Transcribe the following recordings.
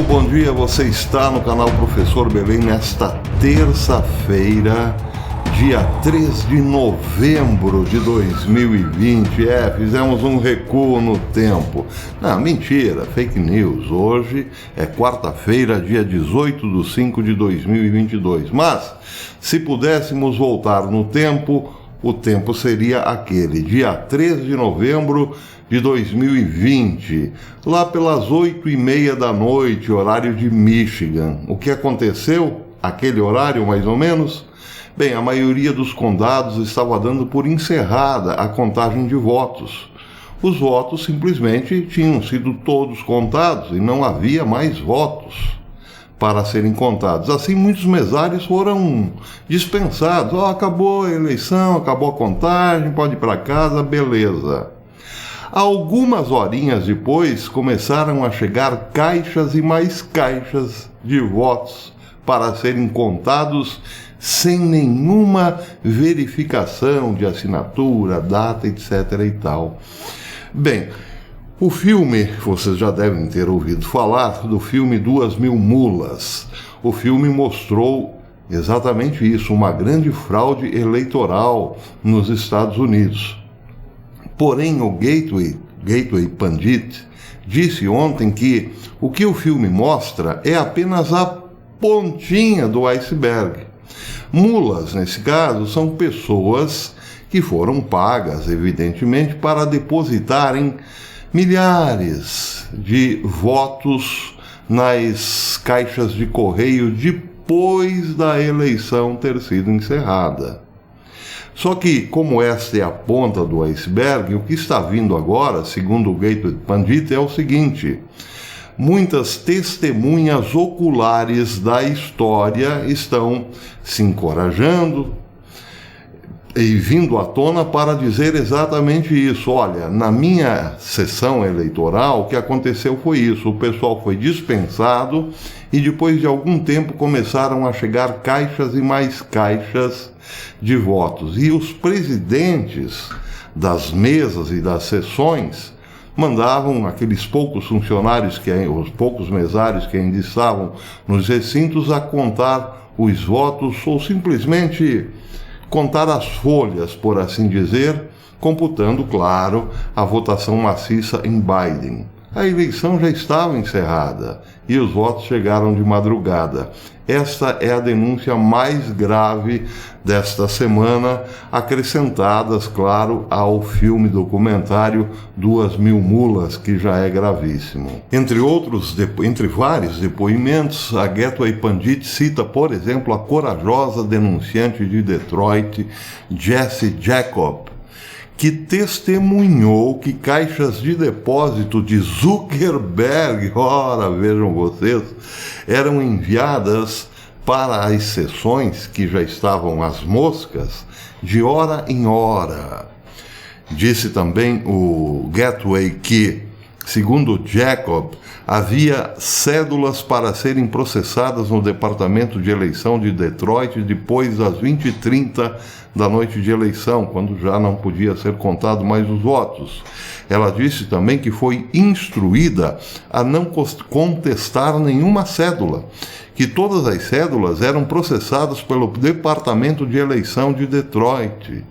bom dia, você está no canal Professor Belém nesta terça-feira, dia 3 de novembro de 2020. Fizemos um recuo no tempo. Não, mentira, fake news. Hoje é quarta-feira, dia 18/5/2022. Mas, se pudéssemos voltar no tempo, o tempo seria aquele, dia 3 de novembro de 2020, lá pelas 8h30 da noite, horário de Michigan. O que aconteceu? Aquele horário, mais ou menos? Bem, a maioria dos condados estava dando por encerrada a contagem de votos. Os votos simplesmente tinham sido todos contados e não havia mais votos para serem contados. Assim, muitos mesários foram dispensados. Acabou a eleição, acabou a contagem, pode ir para casa, beleza. Algumas horinhas depois, começaram a chegar caixas e mais caixas de votos para serem contados sem nenhuma verificação de assinatura, data, etc. e tal. Bem, o filme, vocês já devem ter ouvido falar do filme 2.000 Mulas. O filme mostrou exatamente isso, uma grande fraude eleitoral nos Estados Unidos. Porém, o Gateway Pundit disse ontem que o que o filme mostra é apenas a pontinha do iceberg. Mulas, nesse caso, são pessoas que foram pagas, evidentemente, para depositarem milhares de votos nas caixas de correio depois da eleição ter sido encerrada. Só que, como esta é a ponta do iceberg, o que está vindo agora, segundo o Gateway Pundit, é o seguinte: muitas testemunhas oculares da história estão se encorajando e vindo à tona para dizer exatamente isso. Olha, na minha sessão eleitoral, o que aconteceu foi isso: o pessoal foi dispensado e depois de algum tempo começaram a chegar caixas e mais caixas de votos. E os presidentes das mesas e das sessões mandavam aqueles poucos funcionários, os poucos mesários que ainda estavam nos recintos, a contar os votos ou simplesmente contar as folhas, por assim dizer, computando, claro, a votação maciça em Biden. A eleição já estava encerrada e os votos chegaram de madrugada. Esta é a denúncia mais grave desta semana, acrescentadas, claro, ao filme documentário 2.000 Mulas, que já é gravíssimo. Entre vários depoimentos, a Gateway Pundit cita, por exemplo, a corajosa denunciante de Detroit, Jessie Jacob, que testemunhou que caixas de depósito de Zuckerberg, ora, vejam vocês, eram enviadas para as sessões que já estavam às moscas, de hora em hora. Disse também o Gateway que, segundo Jacob, havia cédulas para serem processadas no departamento de eleição de Detroit depois das 20h30 da noite de eleição, quando já não podia ser contado mais os votos. Ela disse também que foi instruída a não contestar nenhuma cédula, que todas as cédulas eram processadas pelo departamento de eleição de Detroit.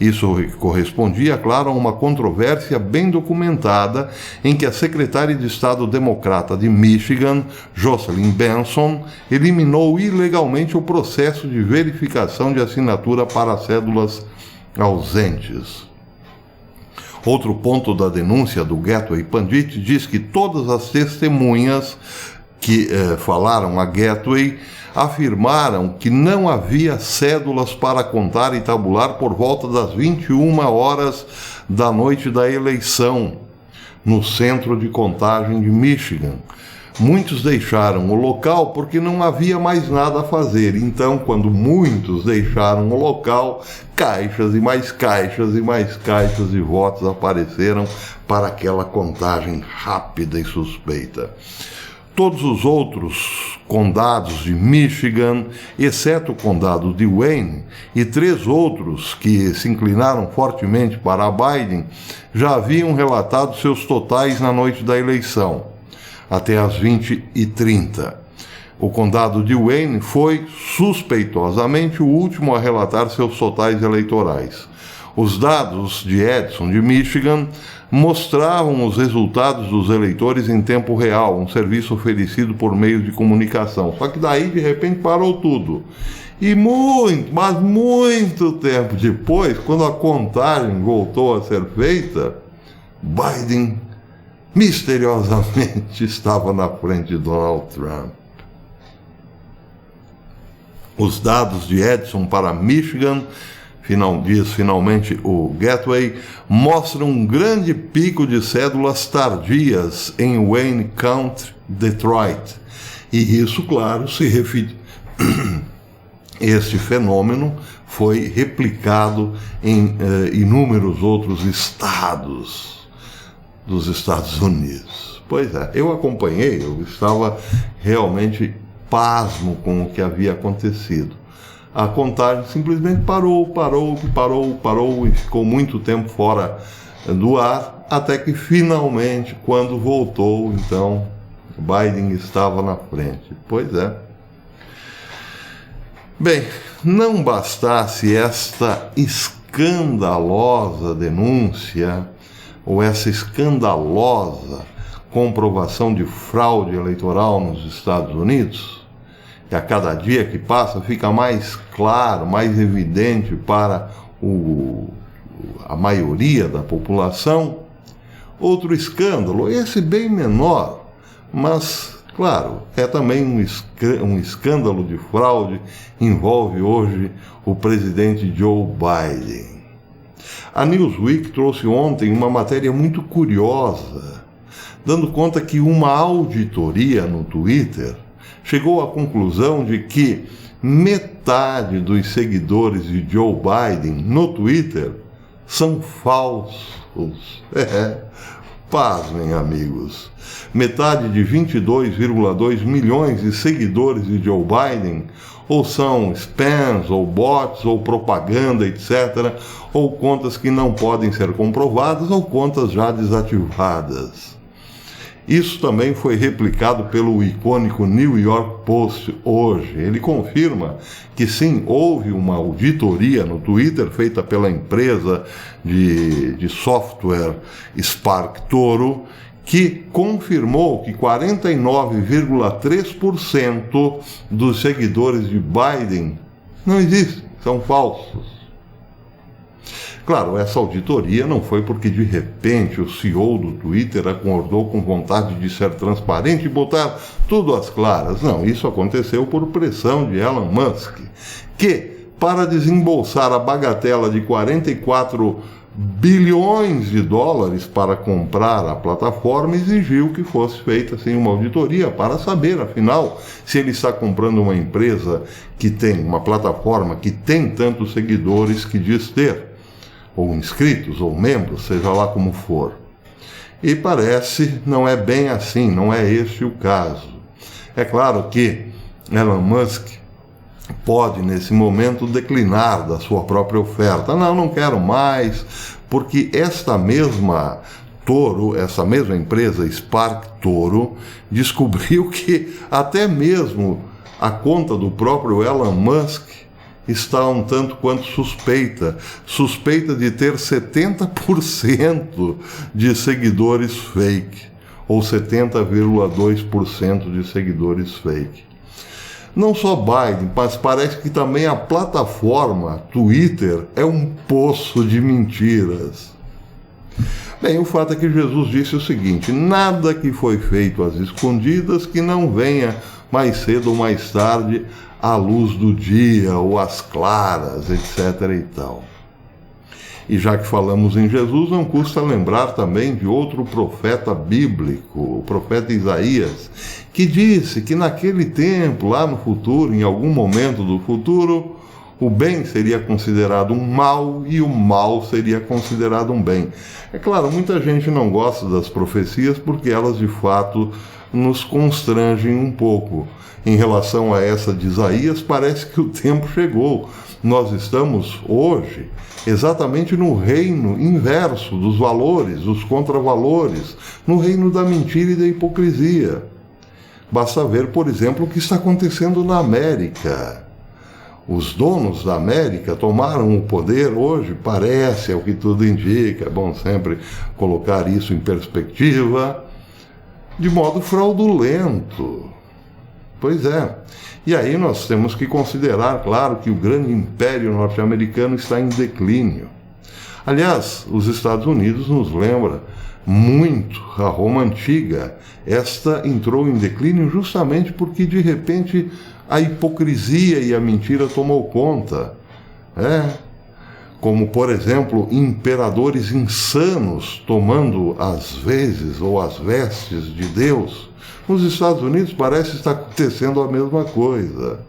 Isso correspondia, claro, a uma controvérsia bem documentada em que a secretária de Estado democrata de Michigan, Jocelyn Benson, eliminou ilegalmente o processo de verificação de assinatura para cédulas ausentes. Outro ponto da denúncia do Gateway Pundit diz que todas as testemunhas que falaram a Gateway afirmaram que não havia cédulas para contar e tabular por volta das 21 horas da noite da eleição, no centro de contagem de Michigan. Muitos deixaram o local porque não havia mais nada a fazer. Então, quando muitos deixaram o local, caixas e mais caixas e mais caixas de votos apareceram para aquela contagem rápida e suspeita. Todos os outros condados de Michigan, exceto o condado de Wayne, e 3 outros que se inclinaram fortemente para Biden, já haviam relatado seus totais na noite da eleição. até às 20h30. O condado de Wayne foi, suspeitosamente, o último a relatar seus totais eleitorais. Os dados de Edison, de Michigan, mostravam os resultados dos eleitores em tempo real, um serviço oferecido por meios de comunicação. Só que daí, de repente, parou tudo. E mas muito tempo depois, quando a contagem voltou a ser feita, Biden misteriosamente estava na frente de Donald Trump. Os dados de Edison para Michigan, diz finalmente o Gateway, mostram um grande pico de cédulas tardias em Wayne County, Detroit. E isso, claro, se refere. Este fenômeno foi replicado em inúmeros outros estados dos Estados Unidos. Pois é, eu acompanhei, eu estava realmente pasmo com o que havia acontecido. A contagem simplesmente parou e ficou muito tempo fora do ar, até que finalmente, quando voltou, então, Biden estava na frente. Pois é. Bem, não bastasse esta escandalosa denúncia, ou essa escandalosa comprovação de fraude eleitoral nos Estados Unidos, que a cada dia que passa fica mais claro, mais evidente para a maioria da população. Outro escândalo, esse bem menor, mas, claro, é também um escândalo de fraude, envolve hoje o presidente Joe Biden. A Newsweek trouxe ontem uma matéria muito curiosa, dando conta que uma auditoria no Twitter chegou à conclusão de que metade dos seguidores de Joe Biden no Twitter são falsos. Pasmem, amigos. Metade de 22,2 milhões de seguidores de Joe Biden ou são spams, ou bots, ou propaganda, etc., ou contas que não podem ser comprovadas, ou contas já desativadas. Isso também foi replicado pelo icônico New York Post hoje. Ele confirma que sim, houve uma auditoria no Twitter feita pela empresa de software SparkToro, que confirmou que 49,3% dos seguidores de Biden não existem, são falsos. Claro, essa auditoria não foi porque de repente o CEO do Twitter acordou com vontade de ser transparente e botar tudo às claras. Não, isso aconteceu por pressão de Elon Musk, que, para desembolsar a bagatela de 44 bilhões de dólares para comprar a plataforma, exigiu que fosse feita assim, uma auditoria para saber, afinal, se ele está comprando uma empresa que tem uma plataforma que tem tantos seguidores que diz ter, ou inscritos, ou membros, seja lá como for. E parece não é bem assim, não é esse o caso. É claro que Elon Musk pode, nesse momento, declinar da sua própria oferta. Não quero mais, porque esta mesma empresa, SparkToro, descobriu que até mesmo a conta do próprio Elon Musk está um tanto quanto suspeita de ter 70% de seguidores fake, ou 70,2% de seguidores fake. Não só Biden, mas parece que também a plataforma Twitter é um poço de mentiras. Bem, o fato é que Jesus disse o seguinte: nada que foi feito às escondidas que não venha mais cedo ou mais tarde à luz do dia ou às claras, etc. e tal. E já que falamos em Jesus, não custa lembrar também de outro profeta bíblico, o profeta Isaías, que disse que naquele tempo, lá no futuro, em algum momento do futuro, o bem seria considerado um mal e o mal seria considerado um bem. É claro, muita gente não gosta das profecias porque elas de fato nos constrangem um pouco. Em relação a essa de Isaías, parece que o tempo chegou. Nós estamos hoje exatamente no reino inverso dos valores, dos contravalores, no reino da mentira e da hipocrisia. Basta ver, por exemplo, o que está acontecendo na América. Os donos da América tomaram o poder hoje, parece, é o que tudo indica, é bom sempre colocar isso em perspectiva, de modo fraudulento. Pois é. E aí nós temos que considerar, claro, que o grande império norte-americano está em declínio. Aliás, os Estados Unidos nos lembra muito a Roma Antiga. Esta entrou em declínio justamente porque, de repente, a hipocrisia e a mentira tomou conta. Como, por exemplo, imperadores insanos tomando as vezes ou as vestes de Deus. Nos Estados Unidos parece estar acontecendo a mesma coisa.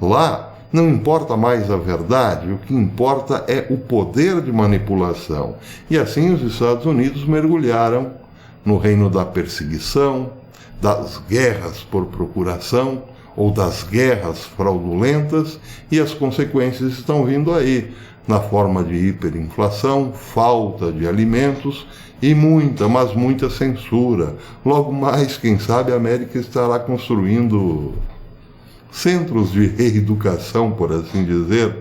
Lá não importa mais a verdade, o que importa é o poder de manipulação. E assim os Estados Unidos mergulharam no reino da perseguição, das guerras por procuração ou das guerras fraudulentas, e as consequências estão vindo aí, na forma de hiperinflação, falta de alimentos e muita, mas muita censura. Logo mais, quem sabe, a América estará construindo centros de reeducação, por assim dizer,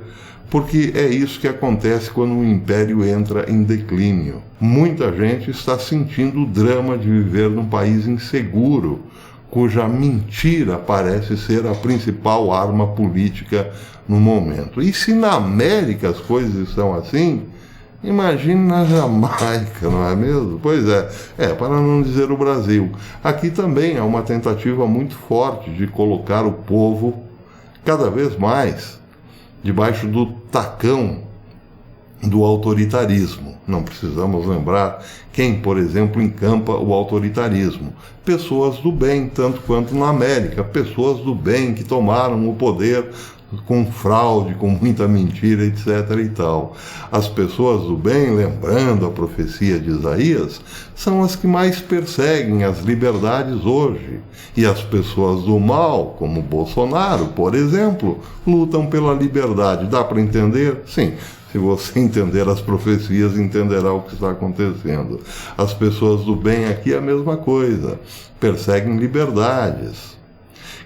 porque é isso que acontece quando o império entra em declínio. Muita gente está sentindo o drama de viver num país inseguro, cuja mentira parece ser a principal arma política no momento. E se na América as coisas estão assim, imagine na Jamaica, não é mesmo? Pois é, para não dizer o Brasil. Aqui também há uma tentativa muito forte de colocar o povo cada vez mais debaixo do tacão do autoritarismo. Não precisamos lembrar quem, por exemplo, encampa o autoritarismo. Pessoas do bem, tanto quanto na América. Pessoas do bem que tomaram o poder com fraude, com muita mentira, etc. e tal. As pessoas do bem, lembrando a profecia de Isaías, são as que mais perseguem as liberdades hoje. E as pessoas do mal, como Bolsonaro, por exemplo, lutam pela liberdade. Dá para entender? Sim. Se você entender as profecias, entenderá o que está acontecendo. As pessoas do bem aqui é a mesma coisa. Perseguem liberdades.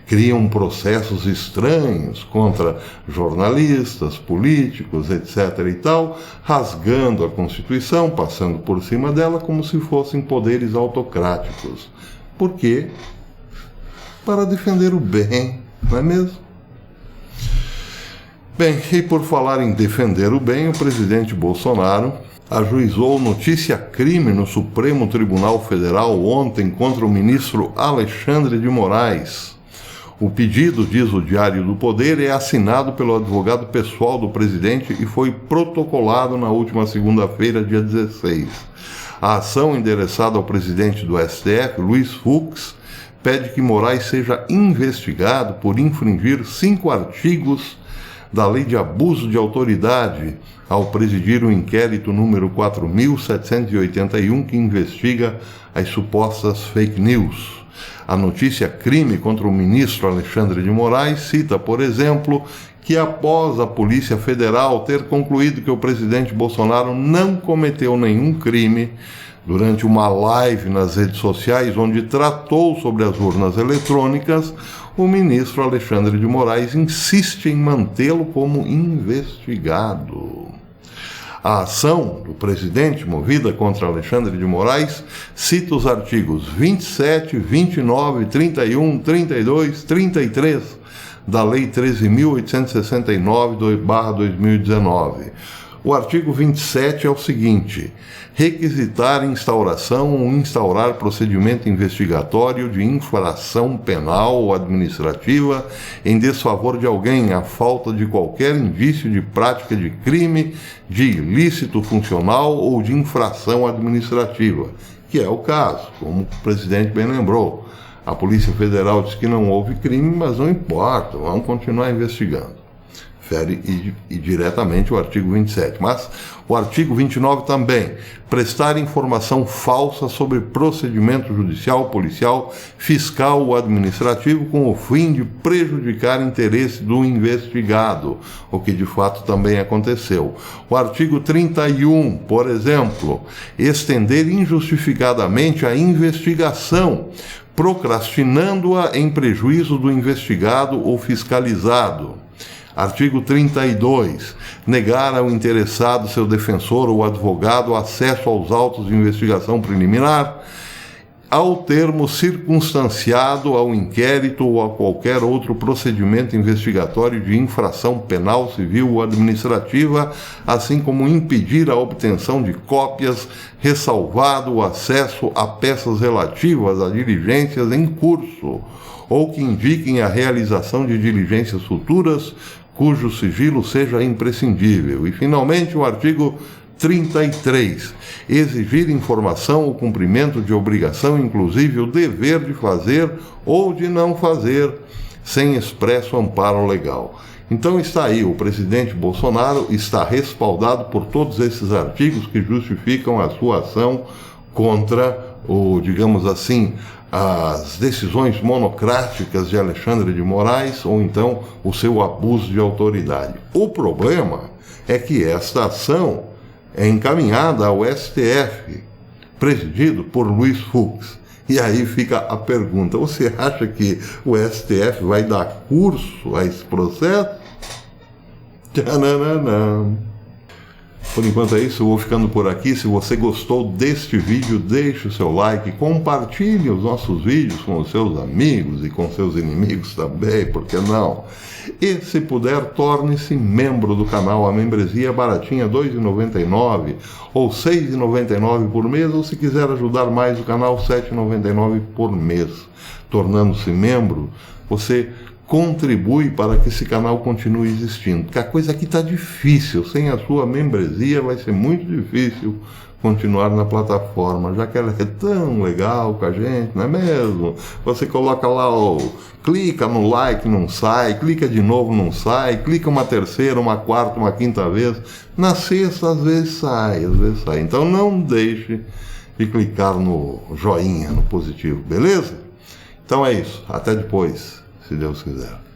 Criam processos estranhos contra jornalistas, políticos, etc. e tal, rasgando a Constituição, passando por cima dela como se fossem poderes autocráticos. Por quê? Para defender o bem, não é mesmo? Bem, e por falar em defender o bem, o presidente Bolsonaro ajuizou notícia-crime no Supremo Tribunal Federal ontem contra o ministro Alexandre de Moraes. O pedido, diz o Diário do Poder, é assinado pelo advogado pessoal do presidente e foi protocolado na última segunda-feira, dia 16. A ação endereçada ao presidente do STF, Luiz Fux, pede que Moraes seja investigado por infringir 5 artigos da Lei de Abuso de Autoridade ao presidir o inquérito número 4.781 que investiga as supostas fake news. A notícia crime contra o ministro Alexandre de Moraes cita, por exemplo, que após a Polícia Federal ter concluído que o presidente Bolsonaro não cometeu nenhum crime, durante uma live nas redes sociais onde tratou sobre as urnas eletrônicas, o ministro Alexandre de Moraes insiste em mantê-lo como investigado. A ação do presidente movida contra Alexandre de Moraes cita os artigos 27, 29, 31, 32, 33 da Lei 13.869/2019. O artigo 27 é o seguinte: requisitar instauração ou instaurar procedimento investigatório de infração penal ou administrativa em desfavor de alguém à falta de qualquer indício de prática de crime, de ilícito funcional ou de infração administrativa, que é o caso, como o presidente bem lembrou. A Polícia Federal diz que não houve crime, mas não importa, vamos continuar investigando. fere diretamente o artigo 27. Mas o artigo 29 também, prestar informação falsa sobre procedimento judicial, policial, fiscal ou administrativo com o fim de prejudicar interesse do investigado, o que de fato também aconteceu. O artigo 31, por exemplo, estender injustificadamente a investigação, procrastinando-a em prejuízo do investigado ou fiscalizado. Artigo 32. Negar ao interessado, seu defensor ou advogado acesso aos autos de investigação preliminar, ao termo circunstanciado ao inquérito ou a qualquer outro procedimento investigatório de infração penal, civil ou administrativa, assim como impedir a obtenção de cópias, ressalvado o acesso a peças relativas a diligências em curso, ou que indiquem a realização de diligências futuras, cujo sigilo seja imprescindível. E, finalmente, o artigo 33. Exigir informação ou cumprimento de obrigação, inclusive o dever de fazer ou de não fazer, sem expresso amparo legal. Então está aí, o presidente Bolsonaro está respaldado por todos esses artigos que justificam a sua ação contra digamos assim, as decisões monocráticas de Alexandre de Moraes, ou então o seu abuso de autoridade. O problema é que esta ação é encaminhada ao STF, presidido por Luiz Fux. E aí fica a pergunta: você acha que o STF vai dar curso a esse processo? Tchananã. Por enquanto é isso, eu vou ficando por aqui. Se você gostou deste vídeo, deixe o seu like, compartilhe os nossos vídeos com os seus amigos e com seus inimigos também, por que não? E se puder, torne-se membro do canal. A membresia é baratinha, R$ 2,99 ou R$ 6,99 por mês, ou se quiser ajudar mais o canal, R$ 7,99 por mês. Tornando-se membro, você contribui para que esse canal continue existindo, porque a coisa aqui está difícil. Sem a sua membresia vai ser muito difícil continuar na plataforma, já que ela é tão legal com a gente, não é mesmo? Você coloca lá, clica no like, não sai, clica de novo, não sai, clica uma terceira, uma quarta, uma quinta vez, na sexta às vezes sai. Então não deixe de clicar no joinha, no positivo, beleza? Então é isso, até depois, se Deus quiser.